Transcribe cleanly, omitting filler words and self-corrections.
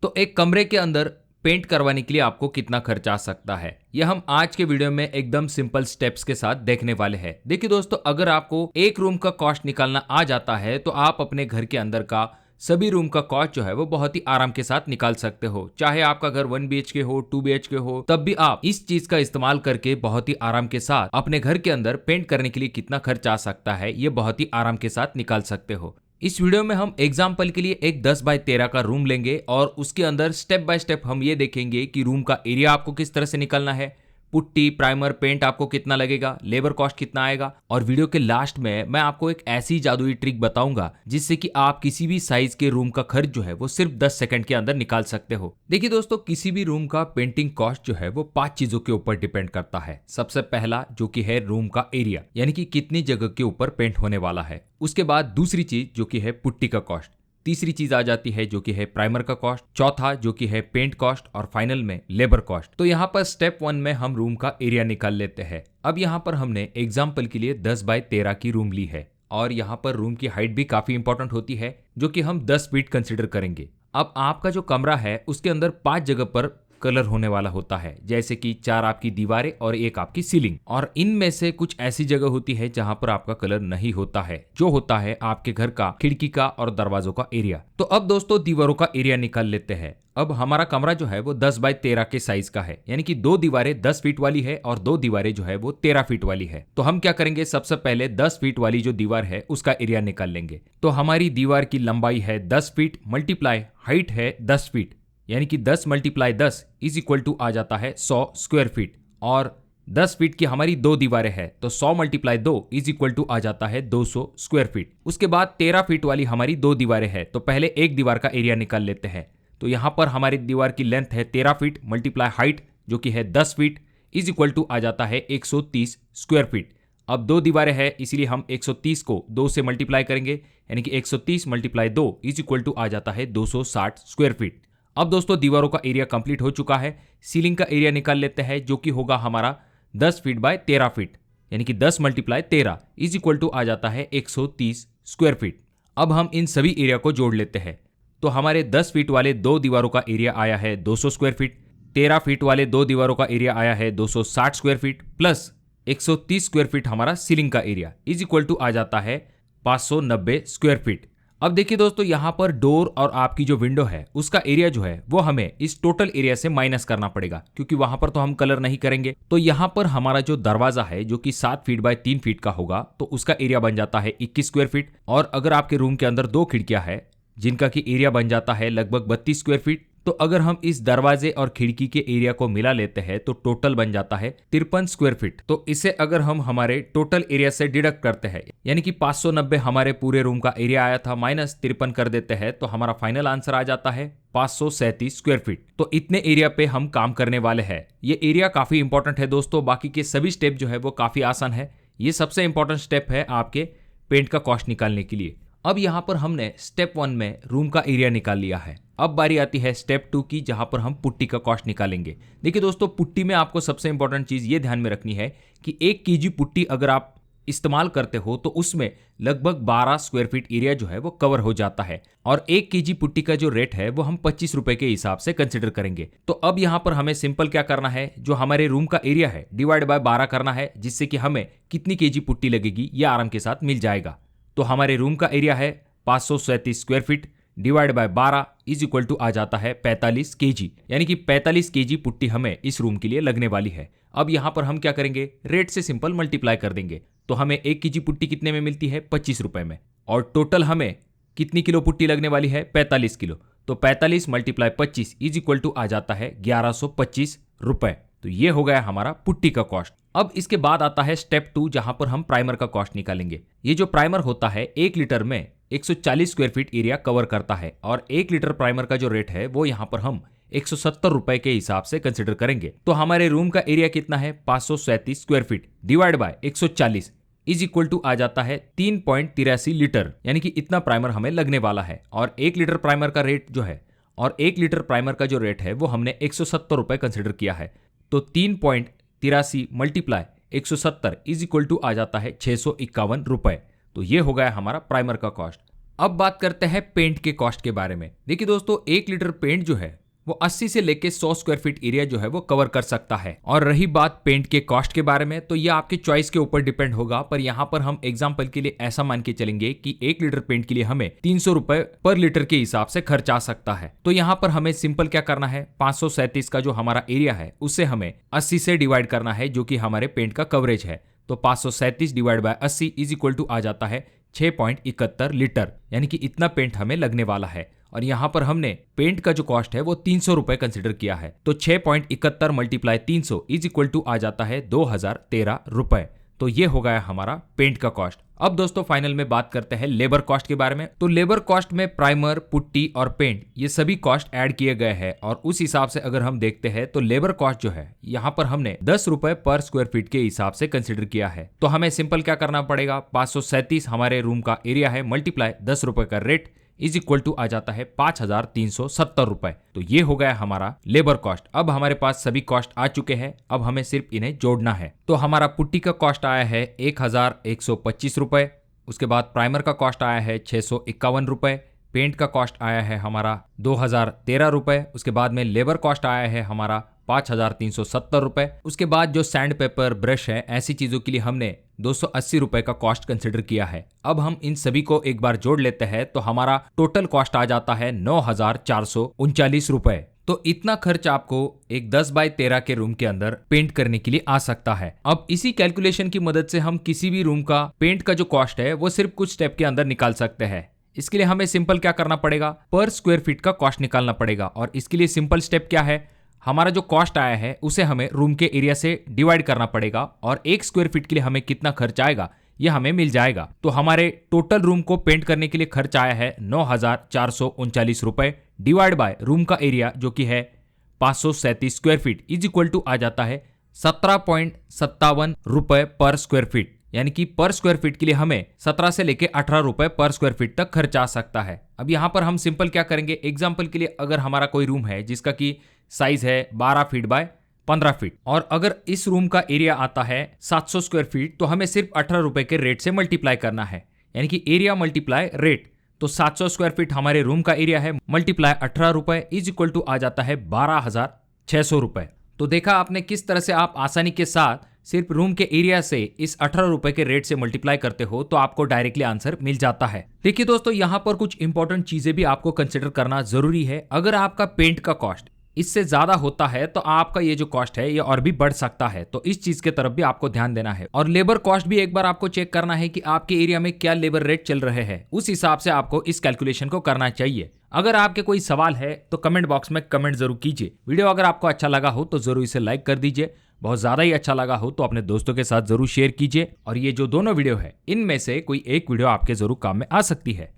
तो एक कमरे के अंदर पेंट करवाने के लिए आपको कितना खर्च आ सकता है, यह हम आज के वीडियो में एकदम सिंपल स्टेप्स के साथ देखने वाले हैं। देखिए दोस्तों, अगर आपको एक रूम का कॉस्ट निकालना आ जाता है तो आप अपने घर के अंदर का सभी रूम का कॉस्ट जो है वो बहुत ही आराम के साथ निकाल सकते हो। चाहे आपका घर 1 BHK हो, 2 BHK हो, तब भी आप इस चीज का इस्तेमाल करके बहुत ही आराम के साथ अपने घर के अंदर पेंट करने के लिए कितना खर्च आ सकता है ये बहुत ही आराम के साथ निकाल सकते हो। इस वीडियो में हम एग्जाम्पल के लिए एक 10x13 का रूम लेंगे और उसके अंदर स्टेप बाय स्टेप हम ये देखेंगे कि रूम का एरिया आपको किस तरह से निकालना है, पुट्टी, प्राइमर, पेंट आपको कितना लगेगा, लेबर कॉस्ट कितना आएगा, और वीडियो के लास्ट में मैं आपको एक ऐसी जादुई ट्रिक बताऊंगा जिससे कि आप किसी भी साइज के रूम का खर्च जो है वो सिर्फ 10 सेकंड के अंदर निकाल सकते हो। देखिए दोस्तों, किसी भी रूम का पेंटिंग कॉस्ट जो है वो 5 चीजों के ऊपर डिपेंड करता है। सबसे पहला जो कि है रूम का एरिया, यानी कि कितनी जगह के ऊपर पेंट होने वाला है। उसके बाद दूसरी चीज जो कि है पुट्टी का कॉस्ट। तीसरी चीज आ जाती है जो कि है प्राइमर का कॉस्ट। चौथा जो कि है पेंट कॉस्ट और फाइनल में लेबर कॉस्ट। तो यहाँ पर स्टेप 1 में हम रूम का एरिया निकाल लेते हैं। अब यहाँ पर हमने एग्जाम्पल के लिए 10x13 की रूम ली है और यहाँ पर रूम की हाइट भी काफी इंपॉर्टेंट होती है जो कि हम 10 फीट कंसिडर करेंगे। अब आपका जो कमरा है उसके अंदर 5 जगह पर कलर होने वाला होता है, जैसे कि 4 आपकी दीवारें और 1 आपकी सीलिंग, और इनमें से कुछ ऐसी जगह होती है जहां पर आपका कलर नहीं होता है, जो होता है आपके घर का खिड़की का और दरवाजों का एरिया। तो अब दोस्तों दीवारों का एरिया निकाल लेते हैं। अब हमारा कमरा जो है वो 10x13 के साइज का है, यानी कि 2 दीवारें 10 फीट वाली है और 2 दीवारें जो है वो 13 फीट वाली है। तो हम क्या करेंगे, सबसे पहले 10 फीट वाली जो दीवार है उसका एरिया निकाल लेंगे। तो हमारी दीवार की लंबाई है 10 फीट मल्टीप्लाई हाइट है 10 फीट, यानी कि 10 × 10 इज इक्वल टू आ जाता है 100 स्क्वायर फीट। और 10 फीट की हमारी 2 दीवारें हैं तो 100 × 2 इज इक्वल टू आ जाता है 200 स्क्वायर फीट। उसके बाद 13 फीट वाली हमारी 2 दीवारें हैं तो पहले एक दीवार का एरिया निकाल लेते हैं। तो यहाँ पर हमारी दीवार की लेंथ है 13 फीट मल्टीप्लाई हाइट जो कि है 10 फीट इज इक्वल टू आ जाता है 130 स्क्वायर फीट। अब 2 दीवारें हैं इसलिए हम 130 को 2 से मल्टीप्लाई करेंगे, यानी कि 130 × 2 इज इक्वल टू आ जाता है 260 स्क्वायर फीट। अब दोस्तों दीवारों का एरिया कंप्लीट हो चुका है। सीलिंग का एरिया निकाल लेते हैं जो कि होगा हमारा 10 फीट बाय 13 फीट, यानी कि 10 × 13 इज इक्वल टू आ जाता है 130 स्क्वायर फीट। अब हम इन सभी एरिया को जोड़ लेते हैं। तो हमारे 10 फीट वाले 2 दीवारों का एरिया आया है 200 स्क्वायर फीट, 13 फीट वाले 2 दीवारों का एरिया आया है 260 square feet, plus 130 square feet हमारा सीलिंग का एरिया इज इक्वल टू आ जाता है 590 स्क्वायर फीट। अब देखिए दोस्तों, यहाँ पर डोर और आपकी जो विंडो है उसका एरिया जो है वो हमें इस टोटल एरिया से माइनस करना पड़ेगा, क्योंकि वहां पर तो हम कलर नहीं करेंगे। तो यहाँ पर हमारा जो दरवाजा है जो कि 7 फीट बाय 3 फीट का होगा तो उसका एरिया बन जाता है 21 स्क्वायर फीट। और अगर आपके रूम के अंदर 2 खिड़कियां हैं जिनका की एरिया बन जाता है लगभग 32 स्क्वायर फीट, तो अगर हम इस दरवाजे और खिड़की के एरिया को मिला लेते हैं तो टोटल बन जाता है 53 स्क्वायर फीट। तो इसे अगर हम हमारे टोटल एरिया से डिडक्ट करते हैं, यानी कि 590 हमारे पूरे रूम का एरिया आया था माइनस 53 कर देते हैं, तो हमारा फाइनल आंसर आ जाता है 537 स्क्वायर फीट। तो इतने एरिया पे हम काम करने वाले हैं। ये एरिया काफी इंपॉर्टेंट है दोस्तों, बाकी के सभी स्टेप जो है वो काफी आसान है। ये सबसे इंपॉर्टेंट स्टेप है आपके पेंट का कॉस्ट निकालने के लिए। अब यहाँ पर हमने स्टेप 1 में रूम का एरिया निकाल लिया है। अब बारी आती है स्टेप 2 की, जहां पर हम पुट्टी का कॉस्ट निकालेंगे। देखिए दोस्तों, पुट्टी में आपको सबसे इंपॉर्टेंट चीज ये ध्यान में रखनी है कि 1 kg पुट्टी अगर आप इस्तेमाल करते हो तो उसमें लगभग 12 स्क्वायर फीट एरिया जो है वो कवर हो जाता है। और 1 kg पुट्टी का जो रेट है वो हम 25 रुपए के हिसाब से कंसिडर करेंगे। तो अब यहाँ पर हमें सिंपल क्या करना है, जो हमारे रूम का एरिया है डिवाइड बाय 12 करना है, जिससे कि हमें कितनी kg पुट्टी लगेगी ये आराम के साथ मिल जाएगा। तो हमारे रूम का एरिया है 537 square feet divide by 12 is equal to आ जाता है 45 kg, यानी कि 45 kg पुट्टी हमें इस रूम के लिए लगने वाली है। अब यहाँ पर हम क्या करेंगे, रेट से सिंपल मल्टीप्लाई कर देंगे। तो हमें 1 kg पुट्टी कितने में मिलती है, 25 रुपए में, और टोटल हमें कितनी किलो पुट्टी लगने वाली है, 45 किलो। तो 45 × 25 इज इक्वल टू आ जाता है 1125 रुपए। तो ये हो गया हमारा पुट्टी का कॉस्ट। अब इसके बाद आता है स्टेप 2, जहां पर हम प्राइमर का कॉस्ट निकालेंगे। ये जो प्राइमर होता है 1 लीटर में 140 स्क्वायर फीट एरिया कवर करता है, और 1 लीटर प्राइमर का जो रेट है वो यहाँ पर हम 170 रुपए के हिसाब से कंसिडर करेंगे। तो हमारे रूम का एरिया कितना है, 537 square feet divide by 140 is equal to आ जाता है 3.83 लीटर, यानी कि इतना प्राइमर हमें लगने वाला है। और 1 लीटर प्राइमर का रेट जो है, और 1 लीटर प्राइमर का जो रेट है वो हमने 170 रुपए कंसिडर किया है। तो 3.83 मल्टीप्लाई 170 इज इक्वल टू आ जाता है 651 रुपए। तो ये हो गया हमारा प्राइमर का कॉस्ट। अब बात करते हैं पेंट के कॉस्ट के बारे में। देखिए दोस्तों, 1 लीटर पेंट जो है वो 80 से लेके 100 स्क्वायर फीट एरिया जो है वो कवर कर सकता है। और रही बात पेंट के कॉस्ट के बारे में, तो ये आपके चॉइस के ऊपर डिपेंड होगा, पर यहाँ पर हम एग्जांपल के लिए ऐसा मान के चलेंगे कि 1 लीटर पेंट के लिए हमें 300 रुपए पर लीटर के हिसाब से खर्च आ सकता है। तो यहाँ पर हमें सिंपल क्या करना है, 537 का जो हमारा एरिया है उसे हमें 80 से डिवाइड करना है, जो कि हमारे पेंट का कवरेज है। तो 537 divide by 80 is equal to आ जाता है 6.71 लीटर, यानी कि इतना पेंट हमें लगने वाला है। और यहाँ पर हमने पेंट का जो कॉस्ट है वो 300 रुपए कंसिडर किया है, तो 6.71 मल्टीप्लाई 300 इज इक्वल टू आ जाता है 2013 रुपए। तो ये हो गया हमारा पेंट का कॉस्ट। अब दोस्तों फाइनल में बात करते हैं लेबर कॉस्ट के बारे में। तो लेबर कॉस्ट में प्राइमर, पुट्टी और पेंट ये सभी कॉस्ट ऐड किए गए हैं, और उस हिसाब से अगर हम देखते हैं तो लेबर कॉस्ट जो है यहाँ पर हमने 10 रुपए पर स्क्वायर फीट के हिसाब से कंसिडर किया है। तो हमें सिंपल क्या करना पड़ेगा, 537 हमारे रूम का एरिया है मल्टीप्लाई 10 रुपए का रेट इज इक्वल टू आ जाता है 5370 रुपए। तो ये हो गया हमारा लेबर कॉस्ट। अब हमारे पास सभी कॉस्ट आ चुके हैं, अब हमें सिर्फ इन्हें जोड़ना है। तो हमारा पुट्टी का कॉस्ट आया है 1125 रुपए, उसके बाद प्राइमर का कॉस्ट आया है 651 रुपए, पेंट का कॉस्ट आया है हमारा 2013 रुपए, उसके बाद में लेबर कॉस्ट आया है हमारा 5370 रुपए। उसके बाद जो सैंड पेपर, ब्रश है, ऐसी चीजों के लिए हमने 280 रुपए का कॉस्ट कंसिडर किया है। अब हम इन सभी को एक बार जोड़ लेते हैं तो हमारा टोटल कॉस्ट आ जाता है 9439 रुपए। तो इतना खर्च आपको एक 10 बाय 13 के रूम के अंदर पेंट करने के लिए आ सकता है। अब इसी कैलकुलेशन की मदद से हम किसी भी रूम का पेंट का जो कॉस्ट है वो सिर्फ कुछ स्टेप के अंदर निकाल सकते हैं। इसके लिए हमें सिंपल क्या करना पड़ेगा, पर स्क्वायर फीट का कॉस्ट निकालना पड़ेगा। और इसके लिए सिंपल स्टेप क्या है, हमारा जो कॉस्ट आया है उसे हमें रूम के एरिया से डिवाइड करना पड़ेगा, और 1 स्क्वायर फीट के लिए हमें कितना खर्च आएगा यह हमें मिल जाएगा। तो हमारे टोटल रूम को पेंट करने के लिए खर्च आया है 9439 रुपए डिवाइड बाय रूम का एरिया जो कि है 537 square feet is equal to आ जाता है 17.57 रुपए पर स्क्वायर फीट, यानी कि पर स्क्वायर फीट के लिए हमें 17 से लेके 18 रुपए पर स्क्वायर फीट तक खर्च आ सकता है। अब यहाँ पर हम सिंपल क्या करेंगे, एग्जाम्पल के लिए अगर हमारा कोई रूम है जिसका कि साइज है 12 फीट बाय 15 फीट, और अगर इस रूम का एरिया आता है 700 स्क्वायर फीट, तो हमें सिर्फ 18 रुपए के रेट से मल्टीप्लाई करना है, यानी कि एरिया मल्टीप्लाई रेट। तो 700 स्क्वायर फीट हमारे रूम का एरिया है मल्टीप्लाई 18 रुपए इज इक्वल टू आ जाता है 12,600 रुपए। तो देखा आपने किस तरह से आप आसानी के साथ सिर्फ रूम के एरिया से इस 18 रुपए के रेट से मल्टीप्लाई करते हो तो आपको डायरेक्टली आंसर मिल जाता है। देखिए दोस्तों, यहाँ पर कुछ इंपॉर्टेंट चीजें भी आपको कंसिडर करना जरूरी है। अगर आपका पेंट का कॉस्ट इससे ज्यादा होता है तो आपका ये जो कॉस्ट है ये और भी बढ़ सकता है, तो इस चीज के तरफ भी आपको ध्यान देना है। और लेबर कॉस्ट भी एक बार आपको चेक करना है कि आपके एरिया में क्या लेबर रेट चल रहे हैं, उस हिसाब से आपको इस कैलकुलेशन को करना चाहिए। अगर आपके कोई सवाल है तो कमेंट बॉक्स में कमेंट जरूर कीजिए। वीडियो अगर आपको अच्छा लगा हो तो जरूर इसे लाइक कर दीजिए, बहुत ज्यादा ही अच्छा लगा हो तो अपने दोस्तों के साथ जरूर शेयर कीजिए। और ये जो दोनों वीडियो है इनमें से कोई एक वीडियो आपके जरूर काम में आ सकती है।